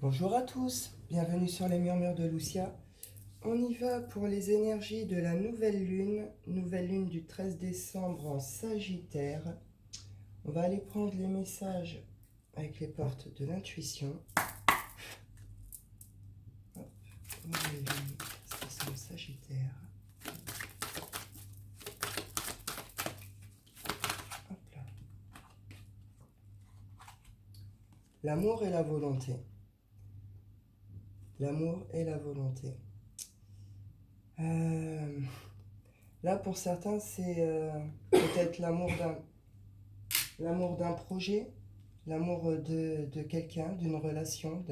Bonjour à tous, bienvenue sur les murmures de Lucia. On y va pour les énergies de la nouvelle lune du 13 décembre en Sagittaire. On va aller prendre les messages avec les portes de l'intuition. Nouvelle lune, 13 décembre Sagittaire. Hop là. L'amour et la volonté. L'amour et la volonté. Là, pour certains, c'est peut-être l'amour d'un projet, l'amour de quelqu'un, d'une relation,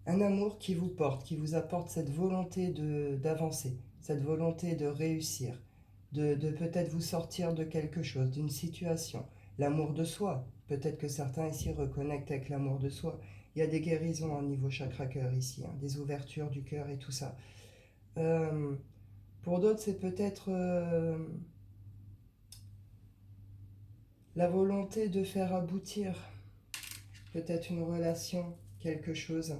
un amour qui vous porte, qui vous apporte cette volonté d'avancer, cette volonté de réussir, de peut-être vous sortir de quelque chose, d'une situation. L'amour de soi, peut-être que certains ici reconnectent avec l'amour de soi. Il y a des guérisons au niveau chakra-cœur ici, hein, des ouvertures du cœur et tout ça. Pour d'autres, c'est peut-être la volonté de faire aboutir peut-être une relation, quelque chose.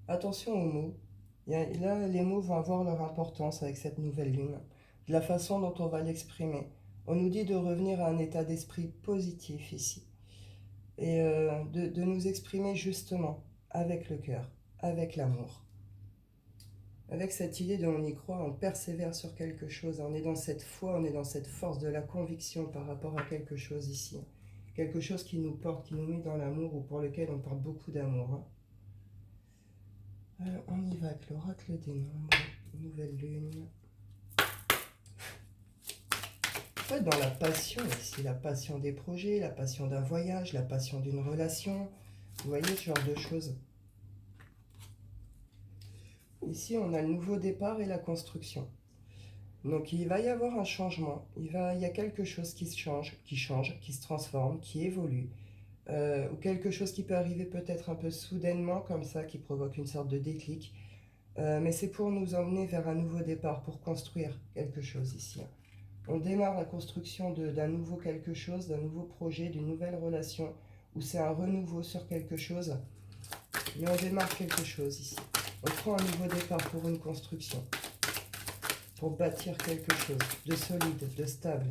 Attention aux mots. Là, les mots vont avoir leur importance avec cette nouvelle lune, de la façon dont on va l'exprimer. On nous dit de revenir à un état d'esprit positif ici et de nous exprimer justement avec le cœur, avec l'amour. Avec cette idée de on y croit, on persévère sur quelque chose, on est dans cette foi, on est dans cette force de la conviction par rapport à quelque chose ici. Quelque chose qui nous porte, qui nous met dans l'amour ou pour lequel on porte beaucoup d'amour. On y va avec l'oracle des nombres, nouvelle lune. En fait, dans la passion ici, la passion des projets, la passion d'un voyage, la passion d'une relation, vous voyez ce genre de choses. Ici, on a le nouveau départ et la construction. Donc, il va y avoir un changement. Il y a quelque chose qui change, qui se transforme, qui évolue. Ou quelque chose qui peut arriver peut-être un peu soudainement, comme ça, qui provoque une sorte de déclic. Mais c'est pour nous emmener vers un nouveau départ, pour construire quelque chose ici. On démarre la construction d'un nouveau quelque chose, d'un nouveau projet, d'une nouvelle relation, où c'est un renouveau sur quelque chose. Mais on démarre quelque chose ici. On prend un nouveau départ pour une construction, pour bâtir quelque chose de solide, de stable.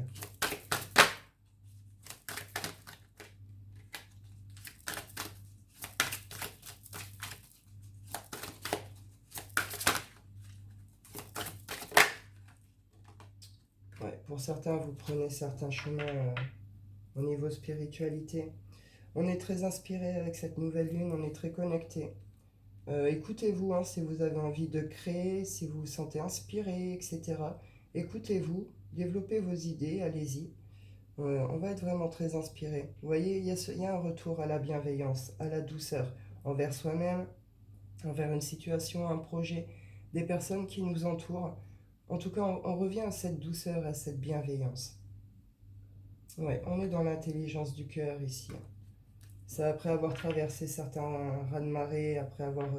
Ouais, pour certains, vous prenez certains chemins au niveau spiritualité. On est très inspiré avec cette nouvelle lune, on est très connecté. Écoutez-vous, hein, si vous avez envie de créer, si vous vous sentez inspiré, etc. Écoutez-vous, développez vos idées, allez-y. On va être vraiment très inspiré. Vous voyez, il y a un retour à la bienveillance, à la douceur, envers soi-même, envers une situation, un projet, des personnes qui nous entourent. En tout cas, on revient à cette douceur, à cette bienveillance. Ouais, on est dans l'intelligence du cœur ici. Ça, après avoir traversé certains raz-de-marée, après avoir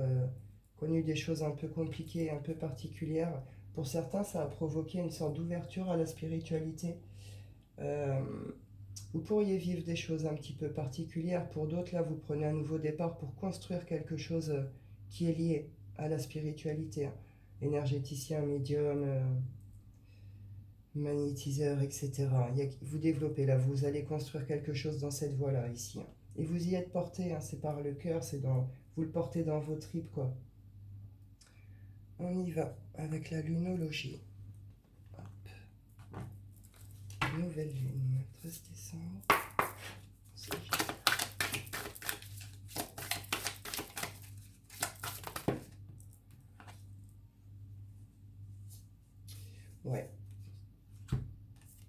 connu des choses un peu compliquées, un peu particulières, pour certains, ça a provoqué une sorte d'ouverture à la spiritualité. Euh, Vous pourriez vivre des choses un petit peu particulières. Pour d'autres, là, vous prenez un nouveau départ pour construire quelque chose qui est lié à la spiritualité. Énergéticien, médium, magnétiseur, etc. Vous développez là, vous allez construire quelque chose dans cette voie-là, ici. Et vous y êtes porté, hein, c'est par le cœur, vous le portez dans vos tripes, quoi. On y va avec la lunologie. Hop. Nouvelle lune, 13 décembre. Ouais.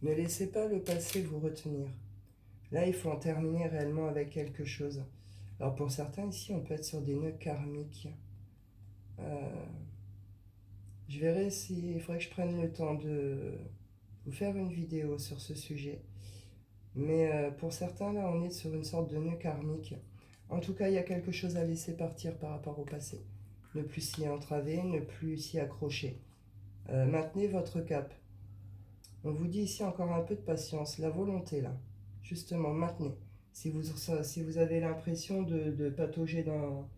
Ne laissez pas le passé vous retenir. Là, il faut en terminer réellement avec quelque chose. Alors pour certains ici, on peut être sur des nœuds karmiques. Je verrai il faudrait que je prenne le temps de vous faire une vidéo sur ce sujet. Mais pour certains, là, on est sur une sorte de nœud karmique. En tout cas, il y a quelque chose à laisser partir par rapport au passé. Ne plus s'y entraver, ne plus s'y accrocher. Maintenez votre cap. On vous dit ici encore un peu de patience, la volonté là. Justement, maintenez. Si vous avez l'impression de patauger dans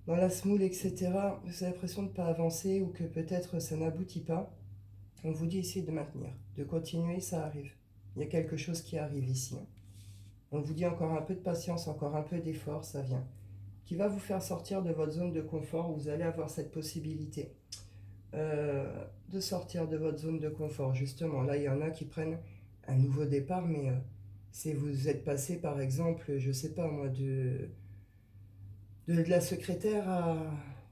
la semoule, etc., vous avez l'impression de ne pas avancer ou que peut-être ça n'aboutit pas, on vous dit ici de maintenir, de continuer, ça arrive. Il y a quelque chose qui arrive ici. On vous dit encore un peu de patience, encore un peu d'effort, ça vient. Qui va vous faire sortir de votre zone de confort, où vous allez avoir cette possibilité de sortir de votre zone de confort. Justement, là, il y en a qui prennent un nouveau départ, mais si vous êtes passé, par exemple, je sais pas moi, de la secrétaire à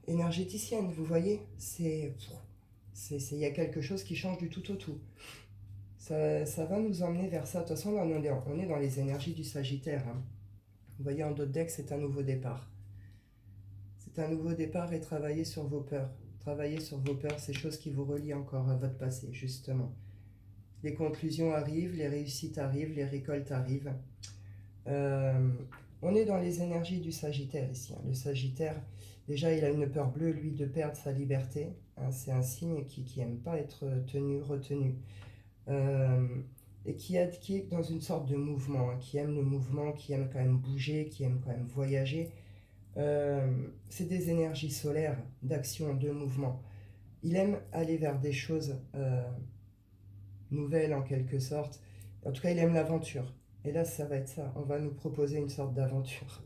énergéticienne, vous voyez, il y a quelque chose qui change du tout au tout. Ça va nous emmener vers ça. De toute façon, là, on est dans les énergies du Sagittaire. Hein. Vous voyez, en d'autres decks, c'est un nouveau départ. C'est un nouveau départ et travailler sur vos peurs. Travailler sur vos peurs, ces choses qui vous relient encore à votre passé, justement. Les conclusions arrivent, les réussites arrivent, les récoltes arrivent. On est dans les énergies du Sagittaire ici. Hein. Le Sagittaire, déjà, il a une peur bleue, lui, de perdre sa liberté. Hein. C'est un signe qui n'aime pas être tenu, retenu. Et qui est dans une sorte de mouvement, hein, qui aime le mouvement, qui aime quand même bouger, qui aime quand même voyager. C'est des énergies solaires, d'action, de mouvement. Il aime aller vers des choses nouvelles en quelque sorte. En tout cas, il aime l'aventure. Et là, ça va être ça. On va nous proposer une sorte d'aventure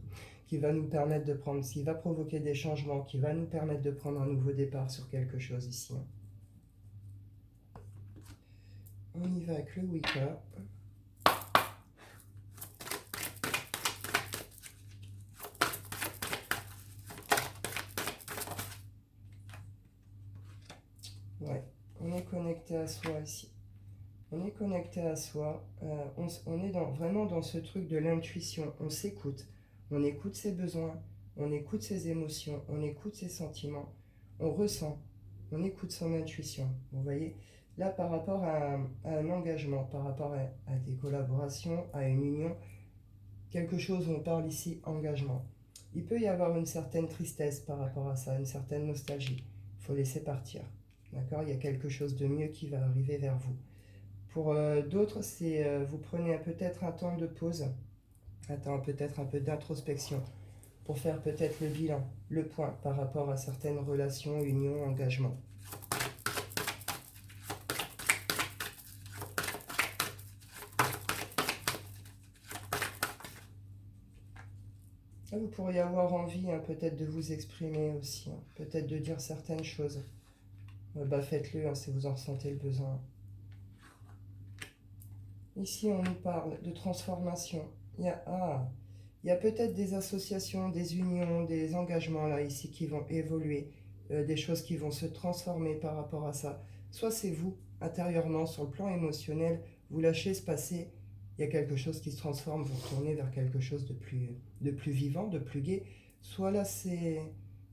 qui va nous permettre de prendre, qui va provoquer des changements, qui va nous permettre de prendre un nouveau départ sur quelque chose ici. On y va avec le Wicca. Ouais, on est connecté à soi ici. On est connecté à soi. On est vraiment dans ce truc de l'intuition. On s'écoute. On écoute ses besoins. On écoute ses émotions. On écoute ses sentiments. On ressent. On écoute son intuition. Vous voyez? Là, par rapport à un engagement, par rapport à des collaborations, à une union, quelque chose où on parle ici engagement. Il peut y avoir une certaine tristesse par rapport à ça, une certaine nostalgie. Il faut laisser partir. D'accord? Il y a quelque chose de mieux qui va arriver vers vous. Pour d'autres, c'est vous prenez peut-être un temps de pause, peut-être un peu d'introspection pour faire peut-être le bilan, le point par rapport à certaines relations, unions, engagements. Vous pourriez avoir envie hein, peut-être de vous exprimer aussi, hein, peut-être de dire certaines choses. Faites-le hein, si vous en ressentez le besoin. Ici, on nous parle de transformation. Il y a peut-être des associations, des unions, des engagements là ici qui vont évoluer, des choses qui vont se transformer par rapport à ça. Soit c'est vous, intérieurement, sur le plan émotionnel, vous lâchez se passer, il y a quelque chose qui se transforme, vous retournez vers quelque chose de plus vivant, de plus gai. Soit là, c'est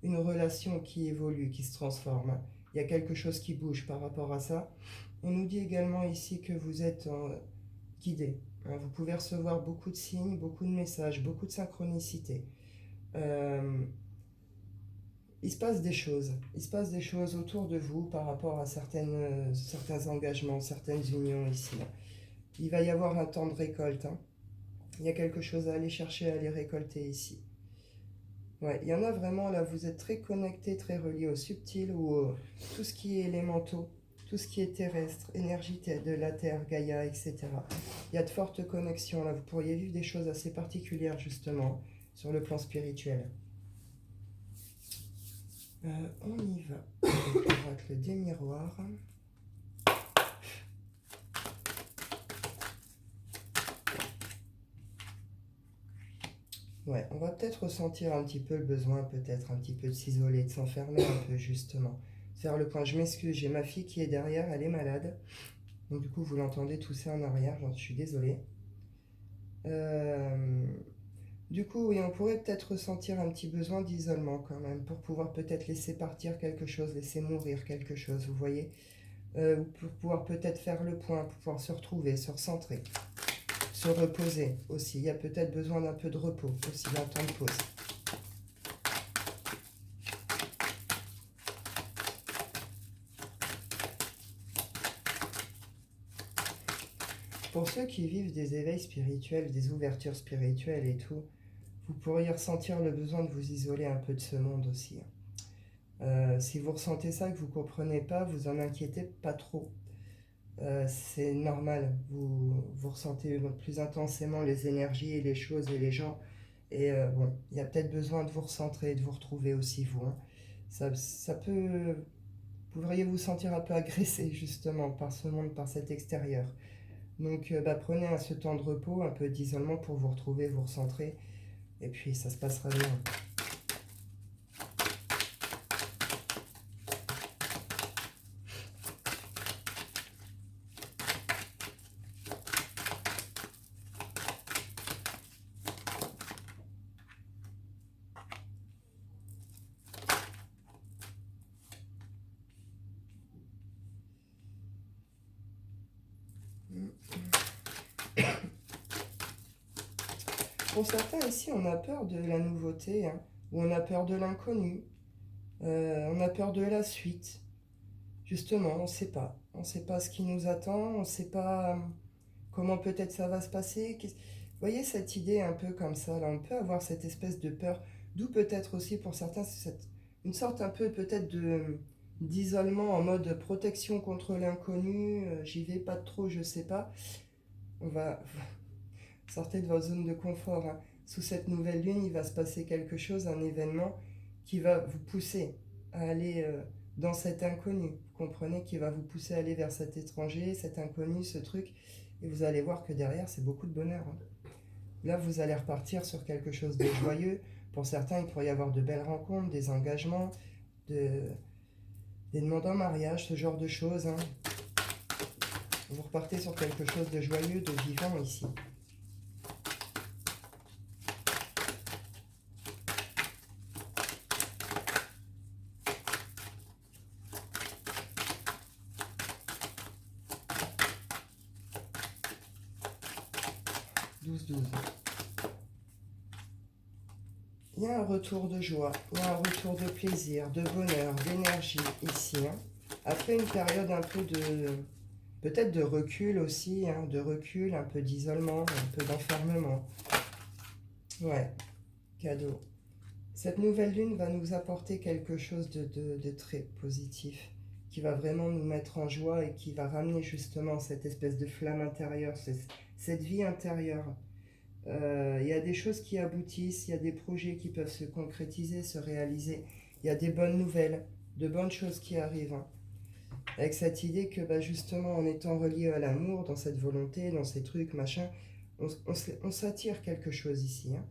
une relation qui évolue, qui se transforme. Il y a quelque chose qui bouge par rapport à ça. On nous dit également ici que vous êtes guidé. Vous pouvez recevoir beaucoup de signes, beaucoup de messages, beaucoup de synchronicité. Il se passe des choses. Il se passe des choses autour de vous par rapport à certains engagements, certaines unions ici. Il va y avoir un temps de récolte. Hein. Il y a quelque chose à aller chercher, à aller récolter ici. Ouais, il y en a vraiment là, vous êtes très connectés, très reliés au subtil ou tout ce qui est élémentaux. Tout ce qui est terrestre, énergie de la Terre, Gaïa, etc. Il y a de fortes connexions là. Vous pourriez vivre des choses assez particulières justement sur le plan spirituel. On y va. Avec le démiroir. Ouais, on va peut-être ressentir un petit peu le besoin, peut-être un petit peu de s'isoler, de s'enfermer un peu justement. Faire le point, je m'excuse, j'ai ma fille qui est derrière, elle est malade. Donc du coup, vous l'entendez tousser en arrière, j'en suis désolé. Du coup, oui, on pourrait peut-être ressentir un petit besoin d'isolement quand même, pour pouvoir peut-être laisser partir quelque chose, laisser mourir quelque chose, vous voyez. Pour pouvoir peut-être faire le point, pour pouvoir se retrouver, se recentrer, se reposer aussi. Il y a peut-être besoin d'un peu de repos aussi, d'un temps de pause. Pour ceux qui vivent des éveils spirituels, des ouvertures spirituelles et tout, vous pourriez ressentir le besoin de vous isoler un peu de ce monde aussi. Si vous ressentez ça, que vous ne comprenez pas, vous en inquiétez pas trop. C'est normal, vous ressentez plus intensément les énergies et les choses et les gens. Et bon, il y a peut-être besoin de vous recentrer, de vous retrouver aussi, vous. Hein. Ça peut... Vous pourriez vous sentir un peu agressé justement par ce monde, par cet extérieur. Donc prenez ce temps de repos, un peu d'isolement pour vous retrouver, vous recentrer. Et puis ça se passera bien. Pour certains ici, on a peur de la nouveauté, hein, ou on a peur de l'inconnu, on a peur de la suite. Justement, on ne sait pas. On ne sait pas ce qui nous attend, on ne sait pas comment peut-être ça va se passer. Vous voyez cette idée un peu comme ça, là, on peut avoir cette espèce de peur, d'où peut-être aussi pour certains, une sorte un peu peut-être d'isolement en mode protection contre l'inconnu, j'y vais pas trop, je sais pas. On va sortir de votre zone de confort. Hein. Sous cette nouvelle lune, il va se passer quelque chose, un événement qui va vous pousser à aller dans cet inconnu. Vous comprenez, qui va vous pousser à aller vers cet étranger, cet inconnu, ce truc. Et vous allez voir que derrière, c'est beaucoup de bonheur. Hein. Là, vous allez repartir sur quelque chose de joyeux. Pour certains, il pourrait y avoir de belles rencontres, des engagements, des demandes en mariage, ce genre de choses. Hein. Vous repartez sur quelque chose de joyeux, de vivant ici. Il y a un retour de joie, il y a un retour de plaisir, de bonheur, d'énergie ici. Hein. Après une période un peu de... peut-être de recul aussi, hein, de recul, un peu d'isolement, un peu d'enfermement. Ouais, cadeau. Cette nouvelle lune va nous apporter quelque chose de très positif, qui va vraiment nous mettre en joie et qui va ramener justement cette espèce de flamme intérieure, cette vie intérieure. Il y a des choses qui aboutissent, il y a des projets qui peuvent se concrétiser, se réaliser. Il y a des bonnes nouvelles, de bonnes choses qui arrivent. Hein. Avec cette idée que justement en étant relié à l'amour, dans cette volonté, dans ces trucs, machin, on s'attire quelque chose ici. Hein.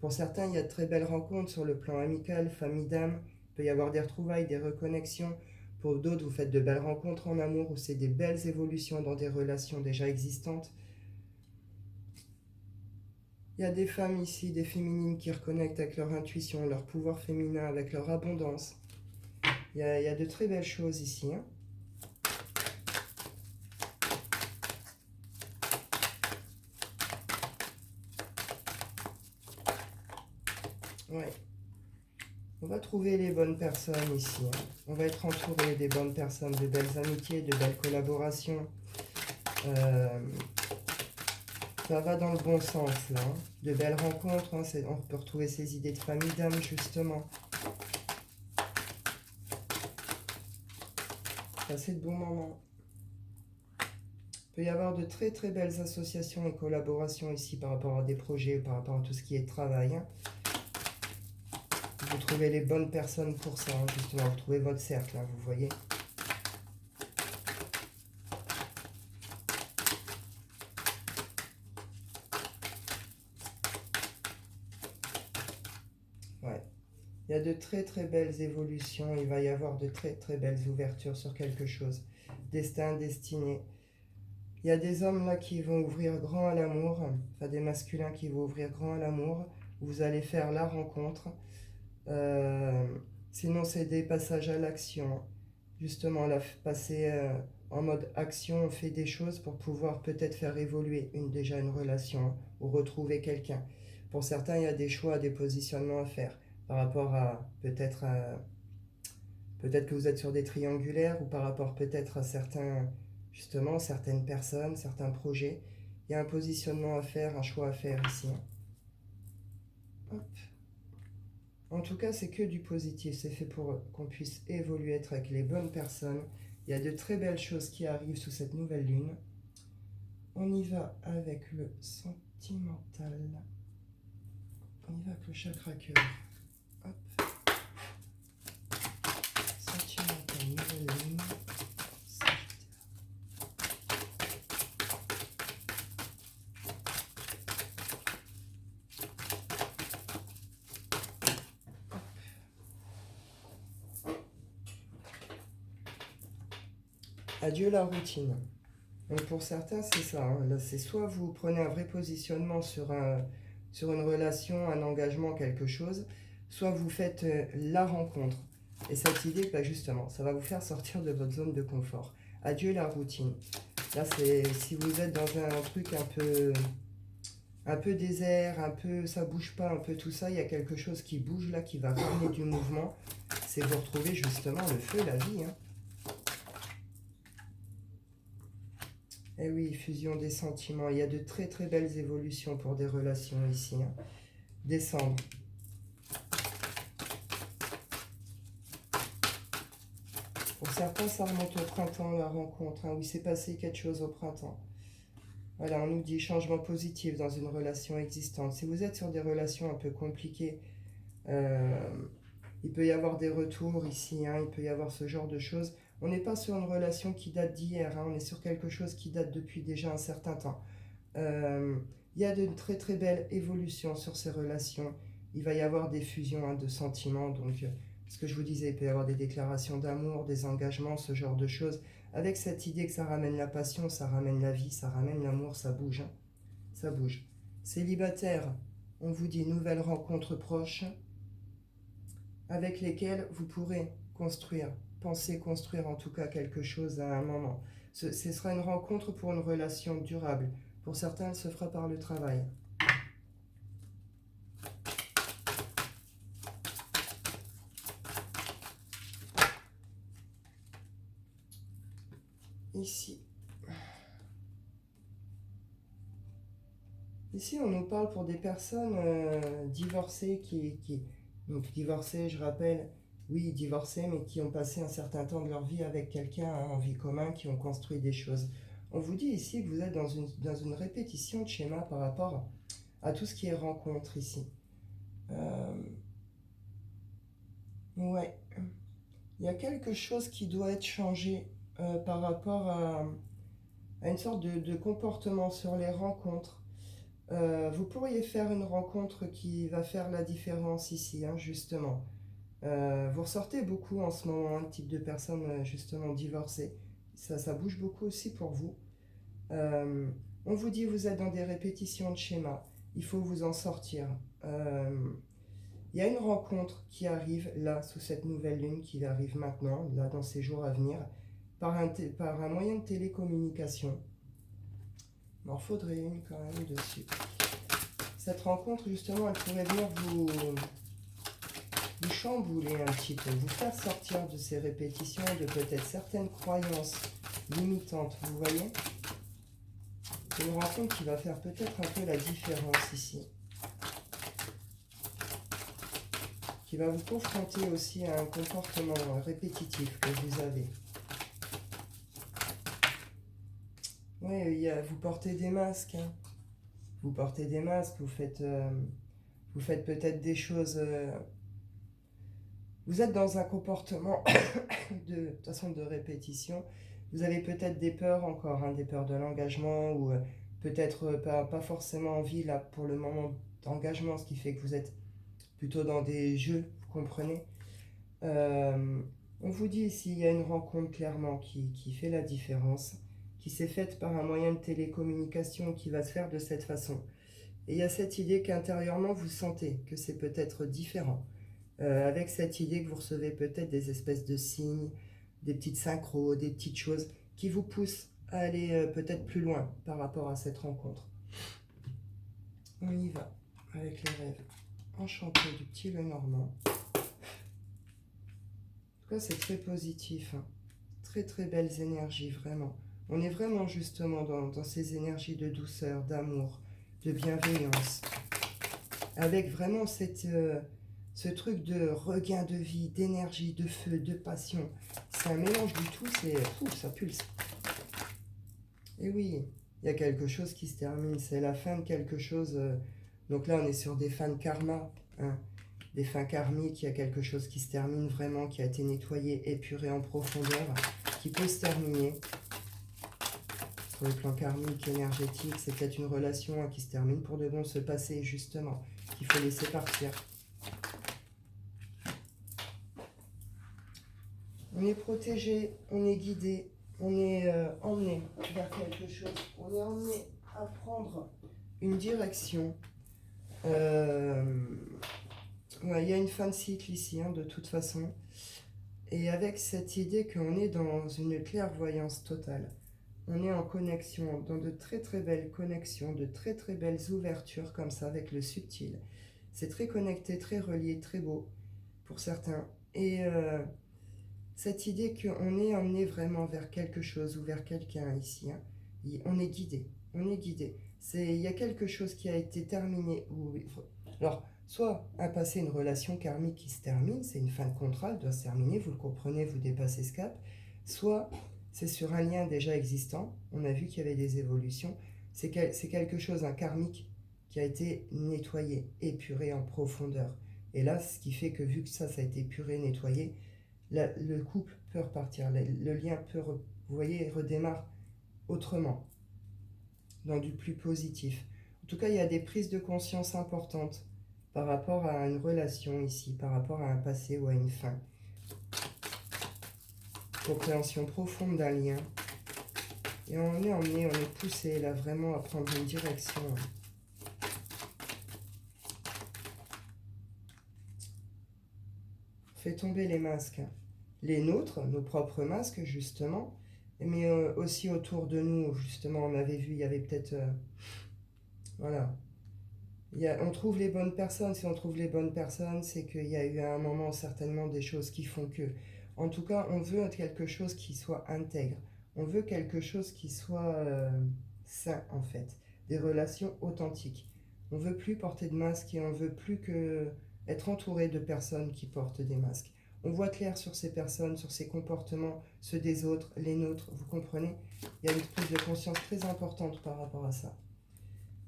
Pour certains, il y a de très belles rencontres sur le plan amical, famille d'âme. Il peut y avoir des retrouvailles, des reconnexions. Pour d'autres, vous faites de belles rencontres en amour ou c'est des belles évolutions dans des relations déjà existantes. Il y a des femmes ici, des féminines qui reconnectent avec leur intuition, leur pouvoir féminin, avec leur abondance. Il y a de très belles choses ici. Hein. Ouais. On va trouver les bonnes personnes ici. Hein. On va être entouré des bonnes personnes, de belles amitiés, de belles collaborations. Ça va dans le bon sens là. Hein. De belles rencontres. Hein. On peut retrouver ces idées de famille d'âme justement. Passer de bons moments. Il peut y avoir de très très belles associations et collaborations ici par rapport à des projets, par rapport à tout ce qui est travail. Hein. Vous trouvez les bonnes personnes pour ça, hein, justement. Vous trouvez votre cercle, hein, vous voyez. Ouais. Il y a de très très belles évolutions. Il va y avoir de très très belles ouvertures sur quelque chose. Destin, destinée. Il y a des hommes là qui vont ouvrir grand à l'amour. Enfin, des masculins qui vont ouvrir grand à l'amour. Vous allez faire la rencontre. Sinon, c'est des passages à l'action. Justement, là, passer en mode action, on fait des choses pour pouvoir peut-être faire évoluer déjà une relation ou retrouver quelqu'un. Pour certains, il y a des choix, des positionnements à faire par rapport à peut-être que vous êtes sur des triangulaires ou par rapport peut-être à certaines personnes, certains projets. Il y a un positionnement à faire, un choix à faire ici. Hop. En tout cas, c'est que du positif. C'est fait pour qu'on puisse évoluer, être avec les bonnes personnes. Il y a de très belles choses qui arrivent sous cette nouvelle lune. On y va avec le sentimental. On y va avec le chakra cœur. Hop. Sentimental, nouvelle lune. Adieu la routine. Donc pour certains, c'est ça. Hein. Là, c'est soit vous prenez un vrai positionnement sur une relation, un engagement, quelque chose, soit vous faites la rencontre. Et cette idée, bah justement, ça va vous faire sortir de votre zone de confort. Adieu la routine. Là, c'est si vous êtes dans un truc un peu désert, un peu ça bouge pas, un peu tout ça, il y a quelque chose qui bouge là, qui va ramener du mouvement. C'est vous retrouver justement le feu, la vie. Hein. Eh oui, fusion des sentiments. Il y a de très très belles évolutions pour des relations ici. Hein. Décembre. Pour certains, ça remonte au printemps, la rencontre. Hein, où il s'est passé quelque chose au printemps. Voilà, on nous dit changement positif dans une relation existante. Si vous êtes sur des relations un peu compliquées, il peut y avoir des retours ici. Hein, il peut y avoir ce genre de choses. On n'est pas sur une relation qui date d'hier. Hein, on est sur quelque chose qui date depuis déjà un certain temps. Il y a de très très belles évolutions sur ces relations. Il va y avoir des fusions hein, de sentiments. Donc, ce que je vous disais, il peut y avoir des déclarations d'amour, des engagements, ce genre de choses. Avec cette idée que ça ramène la passion, ça ramène la vie, ça ramène l'amour, ça bouge. Hein. Ça bouge. Célibataire, on vous dit nouvelles rencontres proches avec lesquelles vous pourrez construire, penser construire en tout cas quelque chose à un moment. Ce sera une rencontre pour une relation durable. Pour certains, elle se fera par le travail. Ici. Ici, on nous parle pour des personnes divorcées donc divorcées, je rappelle, oui, divorcées, mais qui ont passé un certain temps de leur vie avec quelqu'un hein, en vie commune, qui ont construit des choses. On vous dit ici que vous êtes dans une répétition de schéma par rapport à tout ce qui est rencontre ici. Ouais. Il y a quelque chose qui doit être changé par rapport à une sorte de comportement sur les rencontres. Vous pourriez faire une rencontre qui va faire la différence ici, hein, justement. Vous ressortez beaucoup en ce moment, un type de personne justement divorcée. Ça bouge beaucoup aussi pour vous. On vous dit vous êtes dans des répétitions de schémas. Il faut vous en sortir. Il y a une rencontre qui arrive là, sous cette nouvelle lune, qui arrive maintenant, là, dans ces jours à venir, par un moyen de télécommunication. Il m'en faudrait une quand même dessus. Cette rencontre, justement, elle pourrait venir vous chambouler un petit peu, vous faire sortir de ces répétitions, de peut-être certaines croyances limitantes, vous voyez? C'est une rencontre qui va faire peut-être un peu la différence ici. Qui va vous confronter aussi à un comportement répétitif que vous avez. Oui, vous portez des masques. Hein. Vous portez des masques, vous faites peut-être des choses... vous êtes dans un comportement de toute façon de répétition. Vous avez peut-être des peurs encore, hein, des peurs de l'engagement ou peut-être pas forcément envie là pour le moment d'engagement, ce qui fait que vous êtes plutôt dans des jeux, vous comprenez. On vous dit ici, il y a une rencontre clairement qui fait la différence, qui s'est faite par un moyen de télécommunication qui va se faire de cette façon. Et il y a cette idée qu'intérieurement vous sentez que c'est peut-être différent. Avec cette idée que vous recevez peut-être des espèces de signes, des petites synchros, des petites choses qui vous poussent à aller peut-être plus loin par rapport à cette rencontre. On y va avec les rêves enchantés du petit Lenormand. En tout cas, c'est très positif. Hein. Très très belles énergies, vraiment. On est vraiment justement dans ces énergies de douceur, d'amour, de bienveillance, avec vraiment ce truc de regain de vie, d'énergie, de feu, de passion. C'est un mélange du tout, ça pulse. Et oui, il y a quelque chose qui se termine, c'est la fin de quelque chose. Donc là, on est sur des fins de karma, hein, des fins karmiques. Il y a quelque chose qui se termine vraiment, qui a été nettoyé, épuré en profondeur, qui peut se terminer. Sur le plan karmique, énergétique, c'est peut-être une relation qui se termine pour de bon, se passer justement, qu'il faut laisser partir. On est protégé, on est guidé, on est emmené vers quelque chose, on est emmené à prendre une direction. Ouais, il y a une fin de cycle ici, hein, de toute façon. Et avec cette idée qu'on est dans une clairvoyance totale. On est en connexion, dans de très très belles connexions, de très très belles ouvertures comme ça avec le subtil. C'est très connecté, très relié, très beau pour certains. Et cette idée qu'on est emmené vraiment vers quelque chose ou vers quelqu'un ici, hein, on est guidé, on est guidé. Il y a quelque chose qui a été terminé. Alors, soit un passé, une relation karmique qui se termine, c'est une fin de contrat, elle doit se terminer, vous le comprenez, vous dépassez ce cap. Soit c'est sur un lien déjà existant, on a vu qu'il y avait des évolutions, c'est quelque chose, un karmique, qui a été nettoyé, épuré en profondeur. Et là, ce qui fait que vu que ça a été épuré, nettoyé, le couple peut repartir, le lien peut, vous voyez, redémarre autrement, dans du plus positif. En tout cas, il y a des prises de conscience importantes par rapport à une relation ici, par rapport à un passé ou à une fin. Compréhension profonde d'un lien. Et on est emmené, on est poussé là vraiment à prendre une direction. Fait tomber les masques. Les nôtres, nos propres masques justement, mais aussi autour de nous, justement, on avait vu, il y avait peut-être... voilà. On trouve les bonnes personnes. Si on trouve les bonnes personnes, c'est qu'il y a eu à un moment certainement des choses qui font que. En tout cas, on veut quelque chose qui soit intègre. On veut quelque chose qui soit sain, en fait. Des relations authentiques. On veut plus porter de masque et on veut plus que être entouré de personnes qui portent des masques. On voit clair sur ces personnes, sur ces comportements, ceux des autres, les nôtres, vous comprenez? Il y a une prise de conscience très importante par rapport à ça.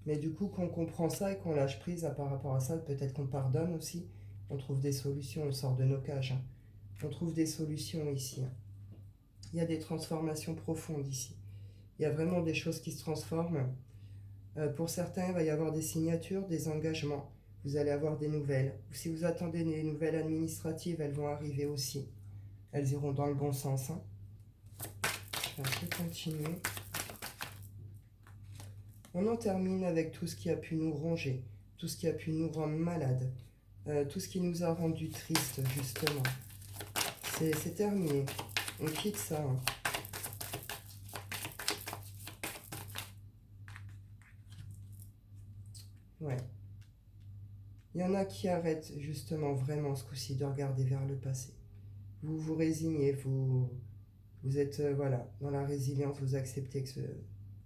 Mais du coup, qu'on comprend ça et qu'on lâche prise par rapport à ça, peut-être qu'on pardonne aussi, on trouve des solutions, on sort de nos cages. Hein. On trouve des solutions ici. Hein. Il y a des transformations profondes ici. Il y a vraiment des choses qui se transforment. Pour certains, il va y avoir des signatures, des engagements. Vous allez avoir des nouvelles. Ou si vous attendez des nouvelles administratives, elles vont arriver aussi. Elles iront dans le bon sens. Hein. Je vais un peu continuer. On en termine avec tout ce qui a pu nous ronger, tout ce qui a pu nous rendre malades, tout ce qui nous a rendu tristes, justement. C'est terminé. On quitte ça. Hein. Ouais. Il y en a qui arrêtent, justement, vraiment, ce coup-ci, de regarder vers le passé. Vous vous résignez, vous êtes, voilà, dans la résilience, vous acceptez que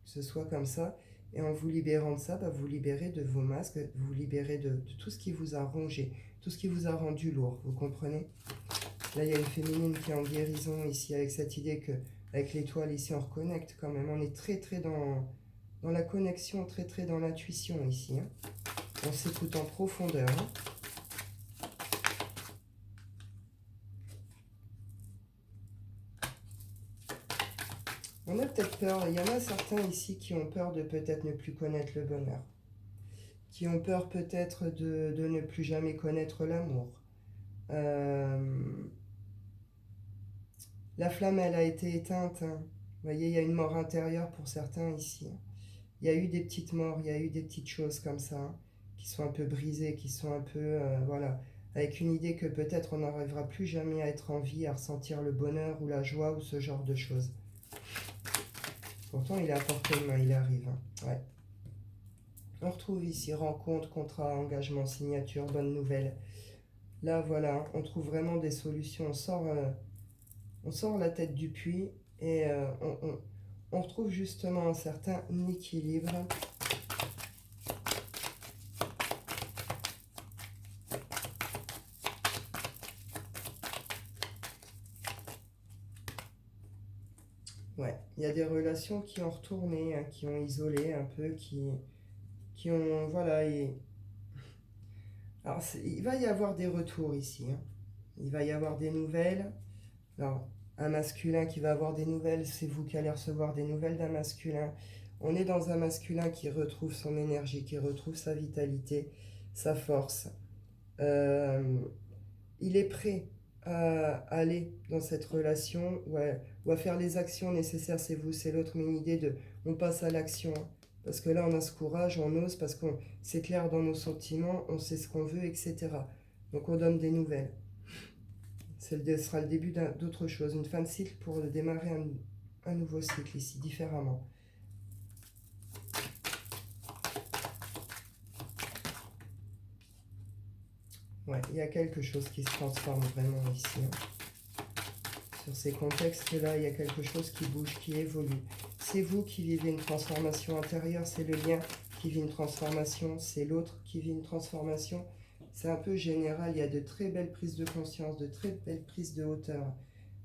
ce soit comme ça. Et en vous libérant de ça, bah, vous libérez de vos masques, vous libérez de tout ce qui vous a rongé, tout ce qui vous a rendu lourd, vous comprenez? Là, il y a une féminine qui est en guérison ici, avec cette idée que avec l'étoile ici, on reconnecte quand même. On est très très dans la connexion, très très dans l'intuition ici. Hein. On s'écoute en profondeur. Hein. On a peut-être peur, il y en a certains ici qui ont peur de peut-être ne plus connaître le bonheur, qui ont peur peut-être de ne plus jamais connaître l'amour. La flamme, elle a été éteinte. Hein. Vous voyez, il y a une mort intérieure pour certains ici. Hein. Il y a eu des petites morts, il y a eu des petites choses comme ça, hein, qui sont un peu brisées, qui sont un peu, voilà, avec une idée que peut-être on n'arrivera plus jamais à être en vie, à ressentir le bonheur ou la joie ou ce genre de choses. Pourtant, il est à portée de main, il arrive. Hein. Ouais. On retrouve ici rencontre, contrat, engagement, signature, bonne nouvelle. Là, voilà, on trouve vraiment des solutions. On sort la tête du puits et on retrouve justement un certain équilibre. Ouais, il y a des relations qui ont retourné, hein, qui ont isolé un peu, qui ont, voilà, et... Alors, il va y avoir des retours ici, hein. Il va y avoir des nouvelles. Alors, un masculin qui va avoir des nouvelles, c'est vous qui allez recevoir des nouvelles d'un masculin. On est dans un masculin qui retrouve son énergie, qui retrouve sa vitalité, sa force. Euh, il est prêt à aller dans cette relation ou à faire les actions nécessaires. C'est vous, c'est l'autre, mais une idée de on passe à l'action, hein. Parce que là, on a ce courage, on ose, parce qu'on c'est clair dans nos sentiments, on sait ce qu'on veut, etc. Donc on donne des nouvelles. Ce sera le début d'autre chose, une fin de cycle pour démarrer un nouveau cycle ici, différemment. Ouais, il y a quelque chose qui se transforme vraiment ici, hein. Sur ces contextes-là, il y a quelque chose qui bouge, qui évolue. C'est vous qui vivez une transformation intérieure, c'est le lien qui vit une transformation, c'est l'autre qui vit une transformation. C'est un peu général, il y a de très belles prises de conscience, de très belles prises de hauteur.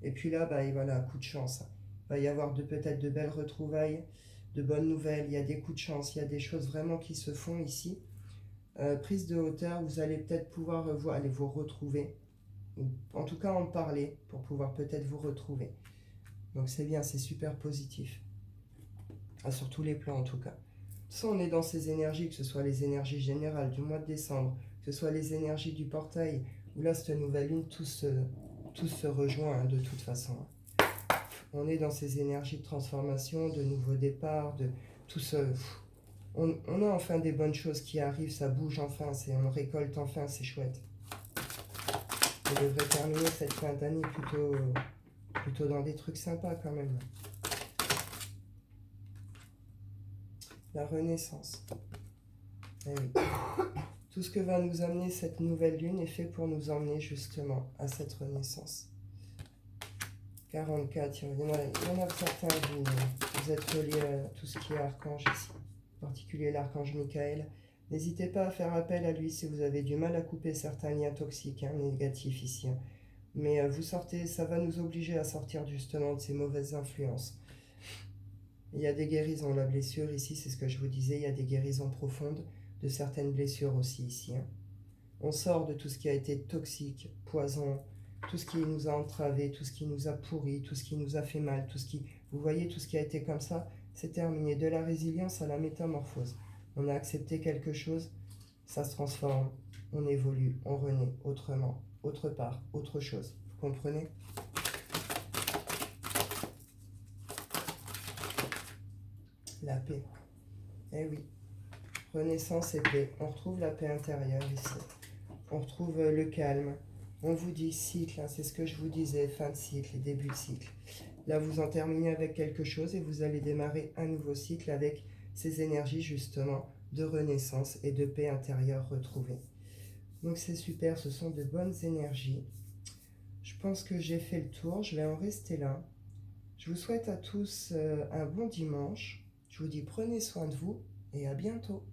Et puis là, bah, et voilà, coup de chance. Il va y avoir peut-être de belles retrouvailles, de bonnes nouvelles, il y a des coups de chance, il y a des choses vraiment qui se font ici. Prise de hauteur, vous allez peut-être pouvoir aller vous retrouver, ou en tout cas en parler, pour pouvoir peut-être vous retrouver. Donc c'est bien, c'est super positif. Ah, sur tous les plans en tout cas. De toute façon, on est dans ces énergies, que ce soit les énergies générales du mois de décembre, que ce soit les énergies du portail, ou là, cette nouvelle lune, tout se rejoint, hein, de toute façon. On est dans ces énergies de transformation, de nouveaux départs, de tout ce... On a enfin des bonnes choses qui arrivent, ça bouge enfin, on récolte enfin, c'est chouette. On devrait terminer cette fin d'année plutôt dans des trucs sympas quand même. La renaissance. Eh oui. Tout ce que va nous amener cette nouvelle lune est fait pour nous emmener justement à cette renaissance. 44, il y en a certains, vous êtes reliés à tout ce qui est archange ici, en particulier l'archange Michael. N'hésitez pas à faire appel à lui si vous avez du mal à couper certains liens toxiques, hein, négatifs ici, hein. Mais vous sortez, ça va nous obliger à sortir justement de ces mauvaises influences. Il y a des guérisons, la blessure ici, c'est ce que je vous disais, il y a des guérisons profondes de certaines blessures aussi ici, hein. On sort de tout ce qui a été toxique, poison, tout ce qui nous a entravés, tout ce qui nous a pourris, tout ce qui nous a fait mal, vous voyez, tout ce qui a été comme ça, c'est terminé. De la résilience à la métamorphose. On a accepté quelque chose, ça se transforme, on évolue, on renaît autrement, autre part, autre chose. Vous comprenez? La paix. Eh oui. Renaissance et paix. On retrouve la paix intérieure ici. On retrouve le calme. On vous dit cycle, hein, c'est ce que je vous disais, fin de cycle, début de cycle. Là, vous en terminez avec quelque chose et vous allez démarrer un nouveau cycle avec ces énergies justement de renaissance et de paix intérieure retrouvée. Donc c'est super, ce sont de bonnes énergies. Je pense que j'ai fait le tour, je vais en rester là. Je vous souhaite à tous un bon dimanche. Je vous dis prenez soin de vous et à bientôt.